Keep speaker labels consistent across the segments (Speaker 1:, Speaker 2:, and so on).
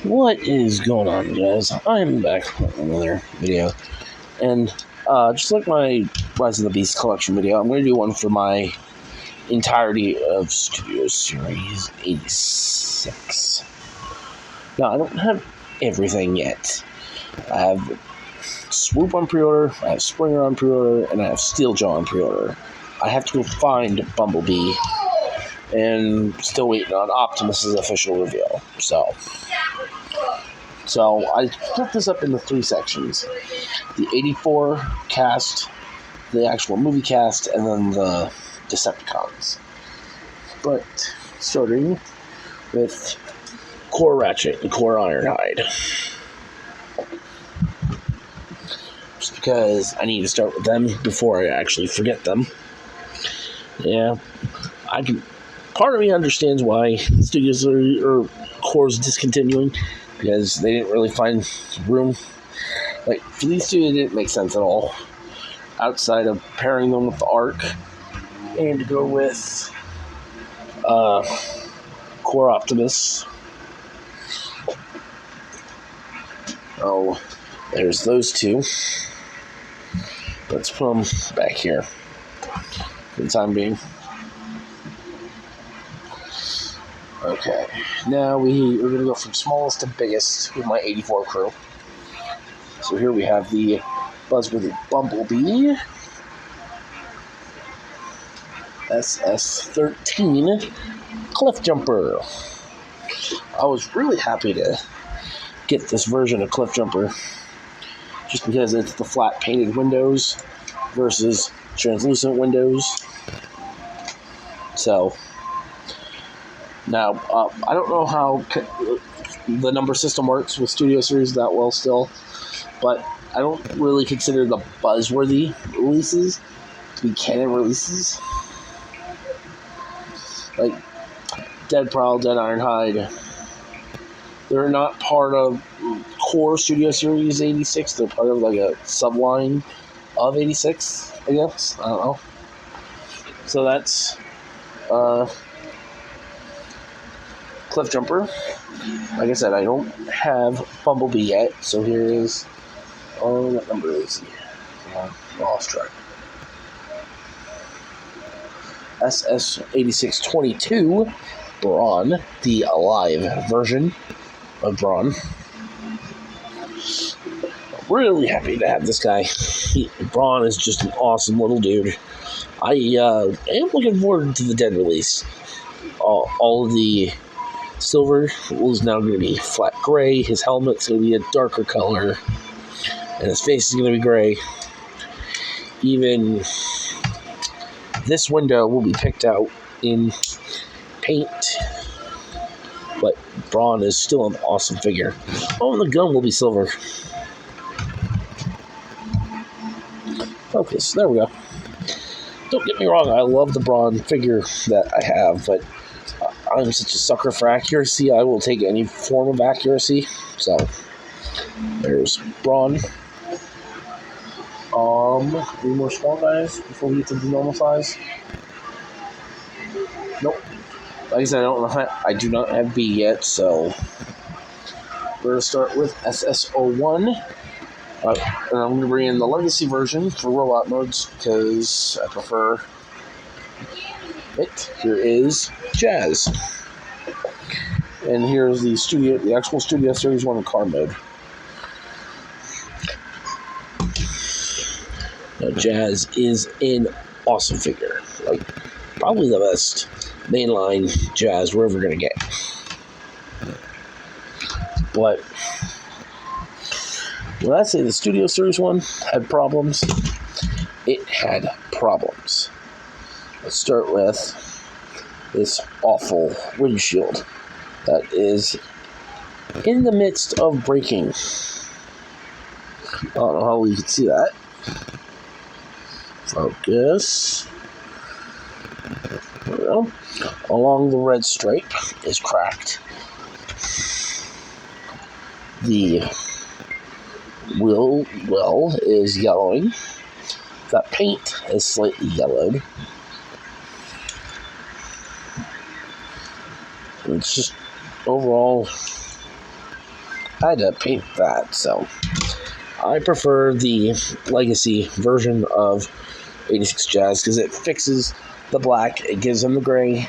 Speaker 1: What is going on, guys? I'm back with another video, and just like my Rise of the Beast collection video, I'm going to do one for my entirety of Studio Series 86. Now, I don't have everything yet. I have Swoop on pre-order, I have Springer on pre-order, and I have Steeljaw on pre-order. I have to go find Bumblebee, and still waiting on Optimus's official reveal. So I split this up into three sections: the 84 cast, the actual movie cast, and then the Decepticons. But starting with Core Ratchet and Core Ironhide, just because I need to start with them before I actually forget them. Yeah, part of me understands why studios or Core's discontinuing, because they didn't really find room. Like, for these two, it didn't make sense at all, outside of pairing them with the Arc, and to go with Core Optimus. Oh, there's those two. Let's put them back here for the time being. Okay, now we're going to go from smallest to biggest with my 84 crew. So here we have the Buzzworthy Bumblebee, SS09 Cliffjumper. I was really happy to get this version of Cliffjumper, just because it's the flat painted windows versus translucent windows. So now, I don't know how the number system works with Studio Series that well still, but I don't really consider the Buzzworthy releases to be canon releases. Like Dead Prow, Dead Ironhide, they're not part of Core Studio Series 86. They're part of like a subline of 86, I guess. I don't know. So that's Cliffjumper. Like I said, I don't have Bumblebee yet, so here is, what number is he? I lost track. SS8622 Braun, the alive version of Braun. Really happy to have this guy. Braun is just an awesome little dude. I am looking forward to the Dead release. All of the silver is now going to be flat gray. His helmet's going to be a darker color, and his face is going to be gray. Even this window will be picked out in paint, but Braun is still an awesome figure. Oh, and the gun will be silver. Focus. There we go. Don't get me wrong, I love the Braun figure that I have, but I'm such a sucker for accuracy. I will take any form of accuracy. So there's Braun. Any more small guys before we get to the normal size? Nope. Like I said, I do not have B yet, so we're gonna start with SS01. And I'm going to bring in the Legacy version for robot modes because I prefer it. Here is Jazz. And here's the actual Studio Series 1 car mode. Now, Jazz is an awesome figure. Like, probably the best mainline Jazz we're ever going to get. But when I say the Studio Series 1 had problems, it had problems. Let's start with this awful windshield that is in the midst of breaking. I don't know how you can see that. Focus. There we go. Along the red stripe is cracked. The wheel well is yellowing. That paint is slightly yellowed. It's just overall I had to paint that, so I prefer the Legacy version of 86 Jazz because it fixes the black, it gives him the gray,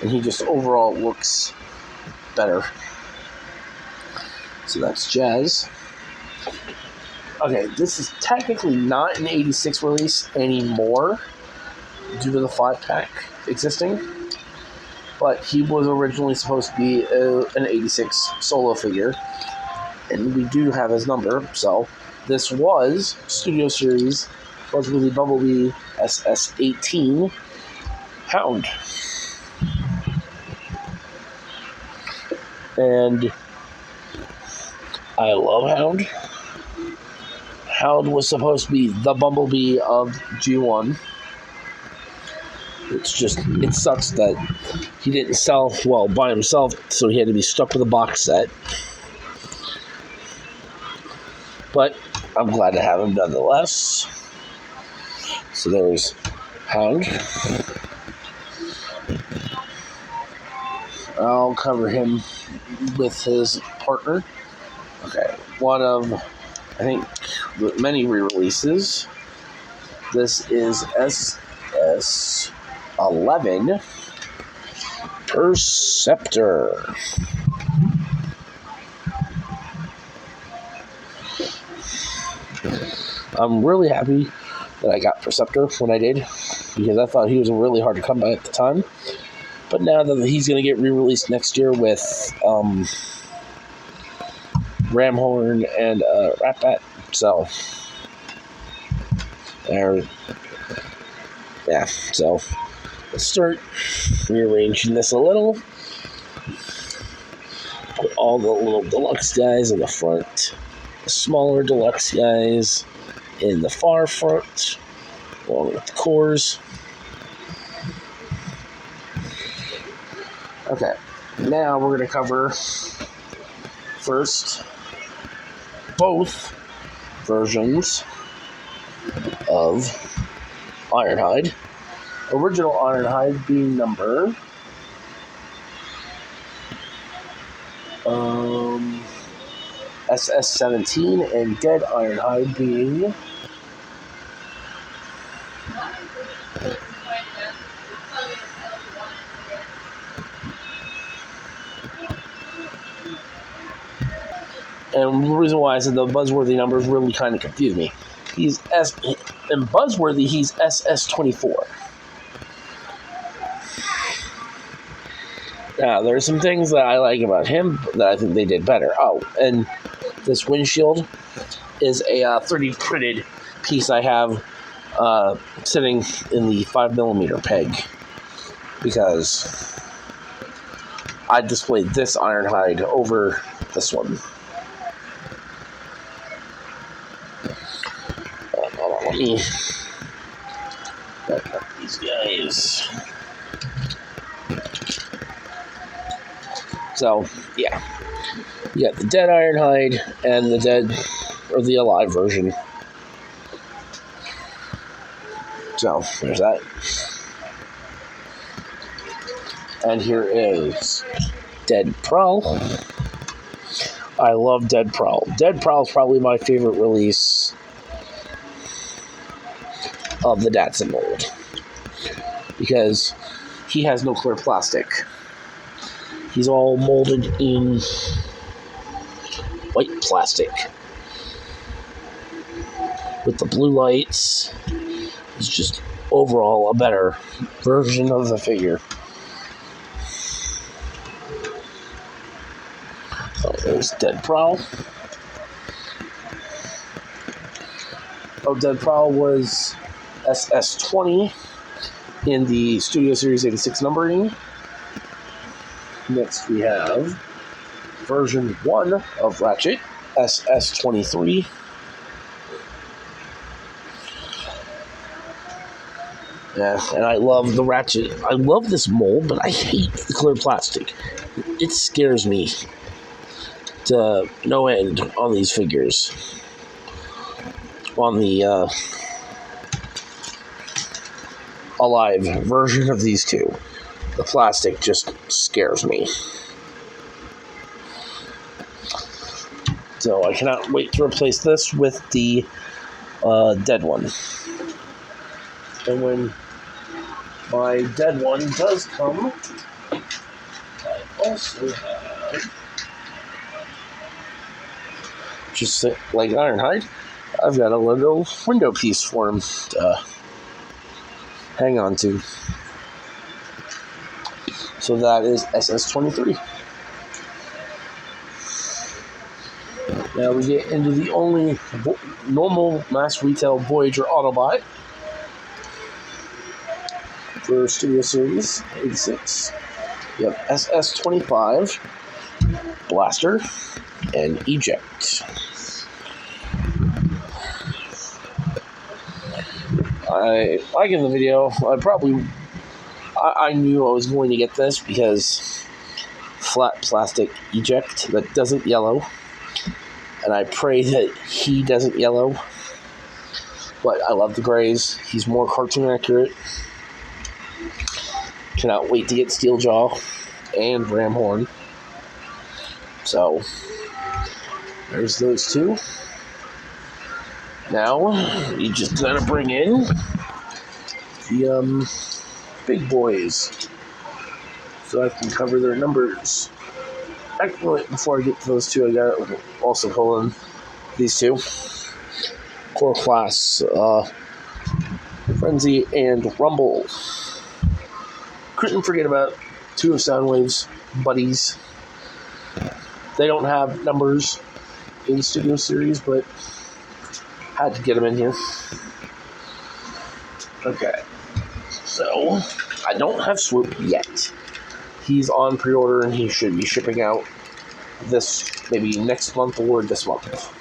Speaker 1: and he just overall looks better. So that's Jazz. Okay, this is technically not an 86 release anymore due to the 5-pack existing, but he was originally supposed to be an 86 solo figure, and we do have his number. So this was Studio Series, was really Bumblebee SS18 Hound. And I love Hound. Hound was supposed to be the Bumblebee of G1. It sucks that he didn't sell well by himself, so he had to be stuck with a box set. But I'm glad to have him nonetheless. So there's Hound. I'll cover him with his partner. Okay, one of, I think, many re-releases. This is SS11 Perceptor. I'm really happy that I got Perceptor when I did, because I thought he was really hard to come by at the time. But now that he's going to get re-released next year with Ramhorn and Ratchet, so so let's start rearranging this a little. Put all the little deluxe guys in the front, the smaller deluxe guys in the far front, along with the cores. Okay, now we're going to cover first both versions of Ironhide. Original Ironhide being number SS17, and Dead Ironhide being and the reason why I said the Buzzworthy numbers really kind of confused me. In Buzzworthy, he's SS24. Now, there's some things that I like about him that I think they did better. Oh, and this windshield is a 3D printed piece I have sitting in the 5mm peg, because I displayed this Ironhide over this one. Let me back up these guys. So, yeah. You got the Dead Ironhide and the Dead, or the Alive version. So, there's that. And here is Dead Prow. I love Dead Prow. Dead Prow is probably my favorite release of the Datsun mold, because he has no clear plastic. He's all molded in white plastic with the blue lights. It's just overall a better version of the figure. So there's Dead Prow. Oh, Dead Prow was SS20 in the Studio Series 86 numbering. Next we have version 1 of Ratchet, SS23. Yeah, and I love the Ratchet. I love this mold, but I hate the clear plastic. It scares me to no end on these figures. On the Alive version of these two, the plastic just scares me. So I cannot wait to replace this with the dead one. And when my dead one does come, I also have, just like Ironhide, I've got a little window piece for him to hang on to. So that is SS09. Now we get into the only normal mass retail Voyager Autobot for Studio Series 86. You have SS25, Blaster, and Eject. Like in the video, I knew I was going to get this because flat plastic Eject that doesn't yellow, and I pray that he doesn't yellow, but I love the grays. He's more cartoon accurate. Cannot wait to get Steeljaw and Ramhorn. So there's those two. Now you just gotta bring in the big boys so I can cover their numbers. Actually, before I get to those two, I gotta also pull in these two. Core Class, Frenzy, and Rumble. Couldn't forget about two of Soundwave's buddies. They don't have numbers in the Studio Series, but had to get them in here. Okay, so I don't have Swoop yet. He's on pre-order and he should be shipping out this maybe next month or this month.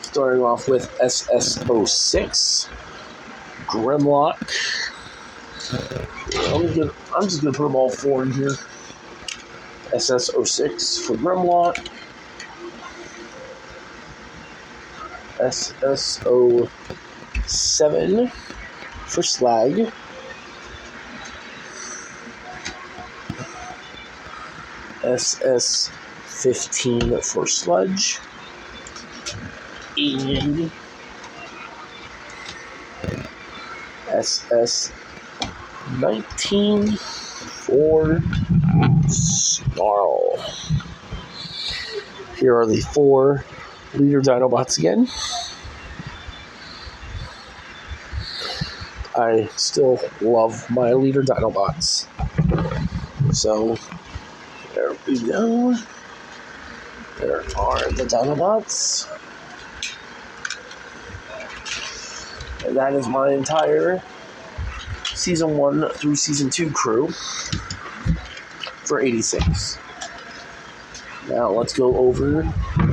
Speaker 1: Starting off with SS06 Grimlock. I'm just gonna put them all four in here. SS06 for Grimlock. SS07 for Slag. SS15 for Sludge. And SS19 for Snarl. Here are the four leader Dinobots again. I still love my leader Dinobots. So there we go. There are the Dinobots. And that is my entire Season 1 through Season 2 crew for 86. Now let's go over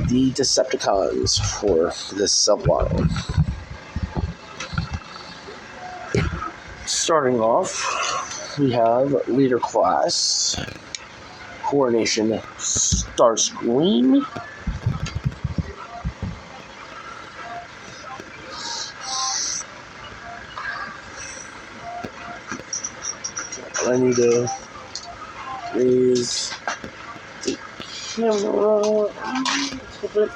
Speaker 1: the Decepticons for this subline. Starting off, we have Leader Class, Coronation Starscream, I need to raise the camera a little bit.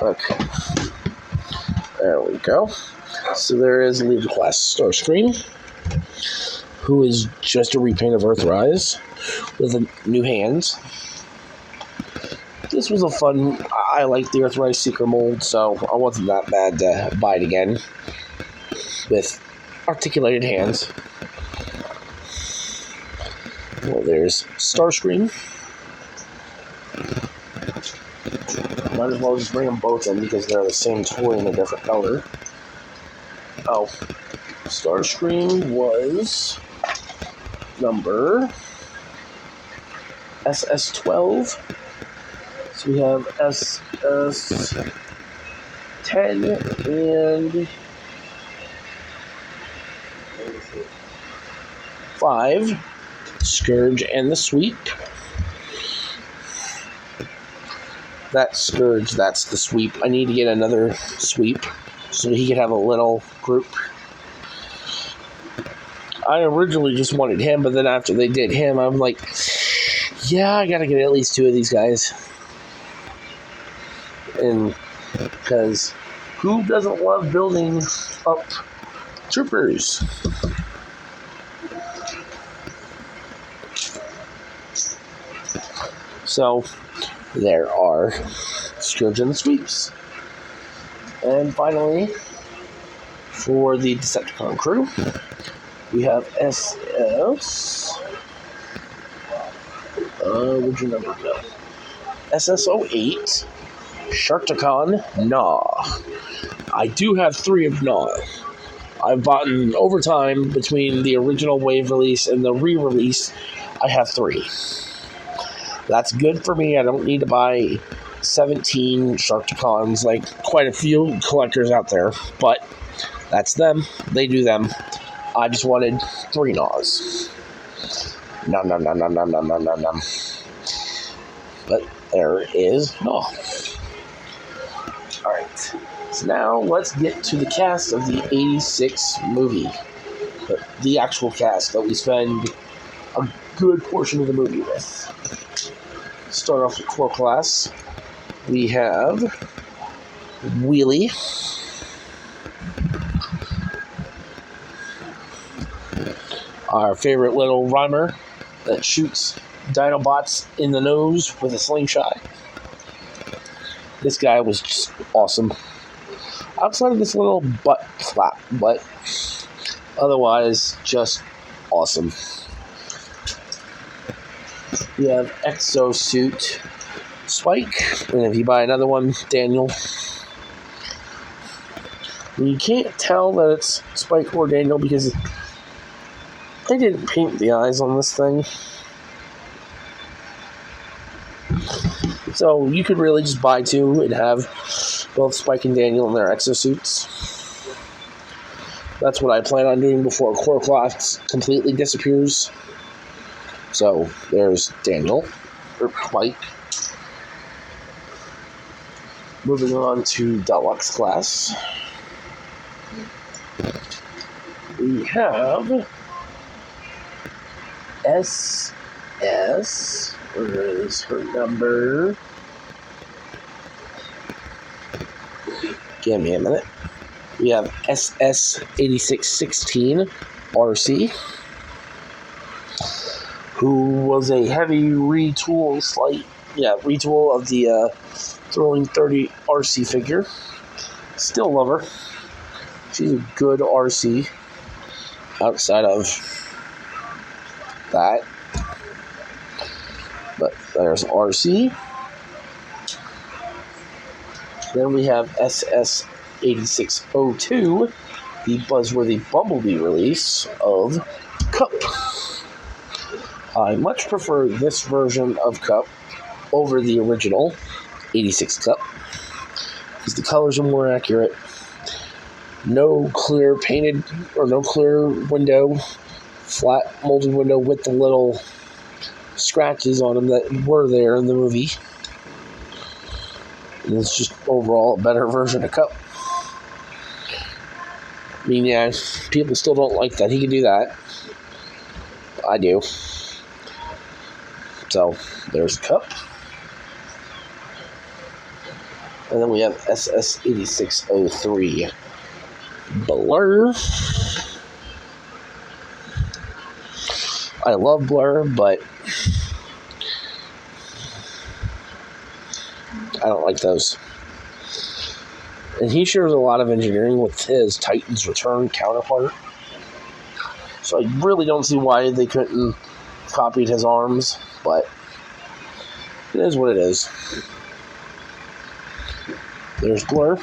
Speaker 1: Okay, there we go. So there is Leader Class Starscream, who is just a repaint of Earthrise with new hands. This was a fun. I like the Earthrise Seeker mold, so I wasn't that bad to buy it again with articulated hands. Well, there's Starscream. Might as well just bring them both in because they're the same toy in a different color. Oh, Starscream was number SS12. So we have SS10 and 5, Scourge and the Sweep. That Scourge, that's the Sweep. I need to get another Sweep so he can have a little group. I originally just wanted him, but then after they did him, I'm like, yeah, I gotta get at least 2 of these guys. And because who doesn't love building up troopers? So there are Scourge and the Sweeps. And finally, for the Decepticon crew, we have SS. Where'd your number go? SS09 Sharkticon Nah. I do have 3 of Nah. I've bought over time between the original wave release and the re-release. I have 3. That's good for me. I don't need to buy 17 Sharkticons like quite a few collectors out there, but that's them. They do them. I just wanted 3 Naws. Nom nom nom nom nom nom nom nom nom. But there is Nah. Alright. So now let's get to the cast of the 86 movie. The actual cast that we spend a good portion of the movie with. Start off with core class. We have Wheelie. Our favorite little rhymer that shoots Dinobots in the nose with a slingshot. This guy was just awesome. Outside of this little butt flap, but otherwise just awesome. We have Exosuit Spike, and if you buy another one, Daniel. You can't tell that it's Spike or Daniel because they didn't paint the eyes on this thing. So you could really just buy 2 and have both Spike and Daniel in their exosuits. That's what I plan on doing before core class completely disappears. So there's Daniel, or Spike. Moving on to deluxe class. We have SS. Where is her number? Give me a minute. We have SS8616 RC, who was a heavy retool of the Throwing 30 RC figure. Still love her. She's a good RC. Outside of that. But there's RC. Then we have SS8602, the buzzworthy Bumblebee release of Cup. I much prefer this version of Cup over the original 86 Cup because the colors are more accurate. No clear painted or no clear window, flat molded window with the little scratches on them that were there in the movie. And it's just overall a better version of Cup. I mean, yeah, people still don't like that. He can do that. I do. So, there's Cup. And then we have SS8603 Blur. I love Blur, but I don't like those. And he shares a lot of engineering with his Titan's Return counterpart. So I really don't see why they couldn't copy his arms, but it is what it is. There's Blur.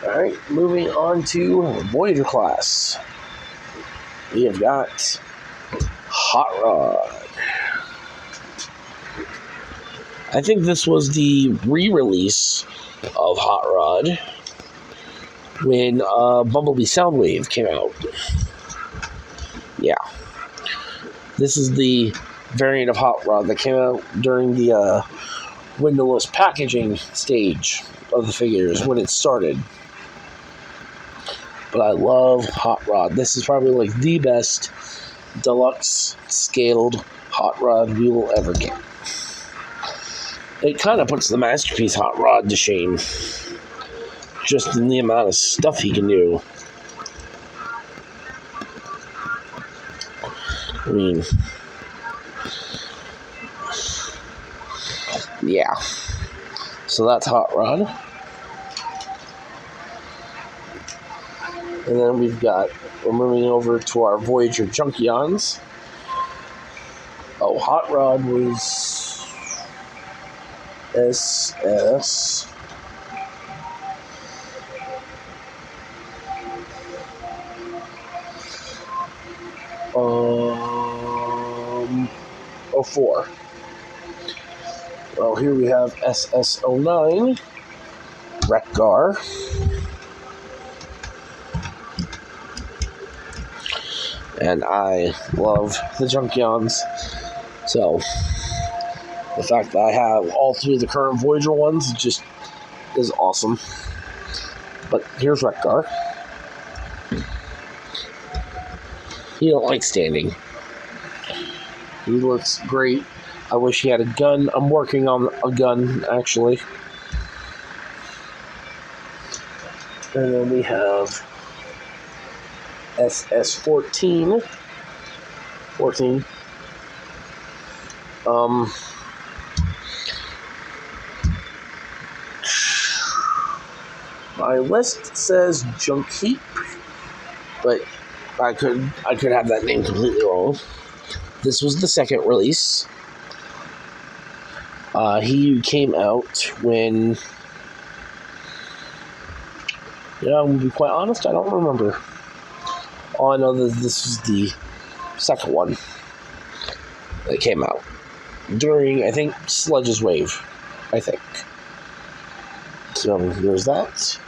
Speaker 1: Alright, moving on to Voyager class. We have got Hot Rod. I think this was the re-release of Hot Rod when Bumblebee Soundwave came out. Yeah. This is the variant of Hot Rod that came out during the windowless packaging stage of the figures when it started. but I love Hot Rod. This is probably like the best deluxe scaled Hot Rod we will ever get. It kind of puts the Masterpiece Hot Rod to shame, just in the amount of stuff he can do. I mean, yeah. So that's Hot Rod. And then we're moving over to our Voyager Junkions. Oh, Hot Rod was SS. Oh, 04. Well, here we have SS09 Rear. And I love the Junkions. So, the fact that I have all three of the current Voyager ones just is awesome. But here's Rear. He don't like standing. He looks great. I wish he had a gun. I'm working on a gun, actually. And then we have SS14. 14. My list says Junk Heap, but I could have that name completely wrong. This was the second release. He came out when... Yeah, I'm going to be quite honest, I don't remember. All I know that this was the second one that came out during, I think, Sledge's Wave, I think. So there's that.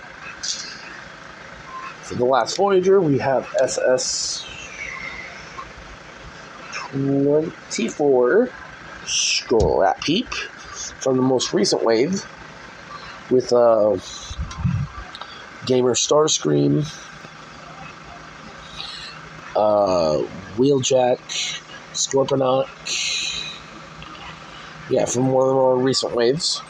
Speaker 1: For the last Voyager, we have SS24 Peep from the most recent wave with Gamer Starcream, Wheeljack, Scorponaut. Yeah, from one of the more recent waves.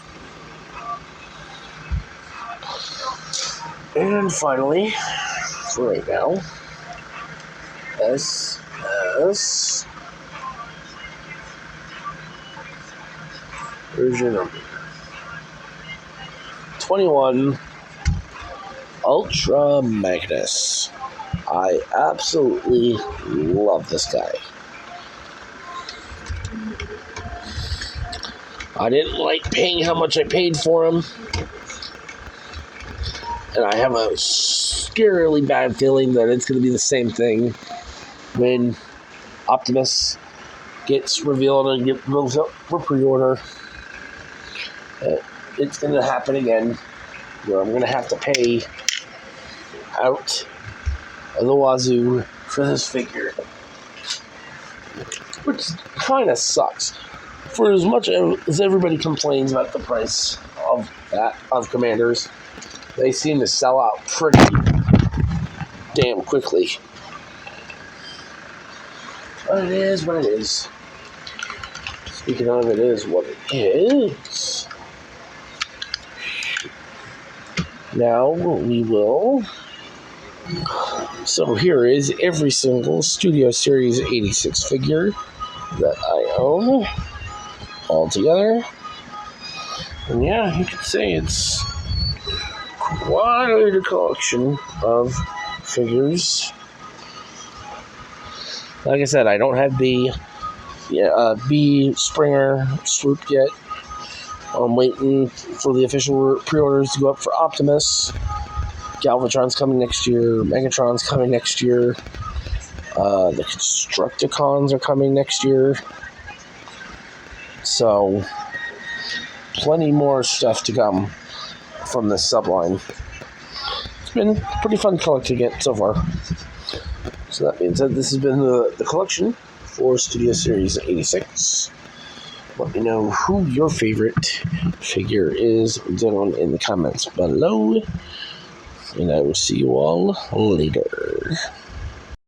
Speaker 1: And finally, for right now, SS version number 21 Ultra Magnus. I absolutely love this guy. I didn't like paying how much I paid for him. And I have a scarily bad feeling that it's going to be the same thing when Optimus gets revealed and moves up for pre-order. It's going to happen again, where I'm going to have to pay out of the wazoo for this figure, which kind of sucks. For as much as everybody complains about the price of Commanders, they seem to sell out pretty damn quickly. But it is what it is. Speaking of, it is what it is. Now we will... So here is every single Studio Series 86 figure that I own all together. And yeah, you could say it's quite a collection of figures. Like I said, I don't have the B Springer swoop yet. I'm waiting for the official pre-orders to go up for Optimus. Galvatron's coming next year. Megatron's coming next year. The Constructicons are coming next year. So, plenty more stuff to come from this subline. It's been pretty fun collecting it so far. So that being said, this has been the collection for Studio Series 86. Let me know who your favorite figure is down in the comments below. And I will see you all later.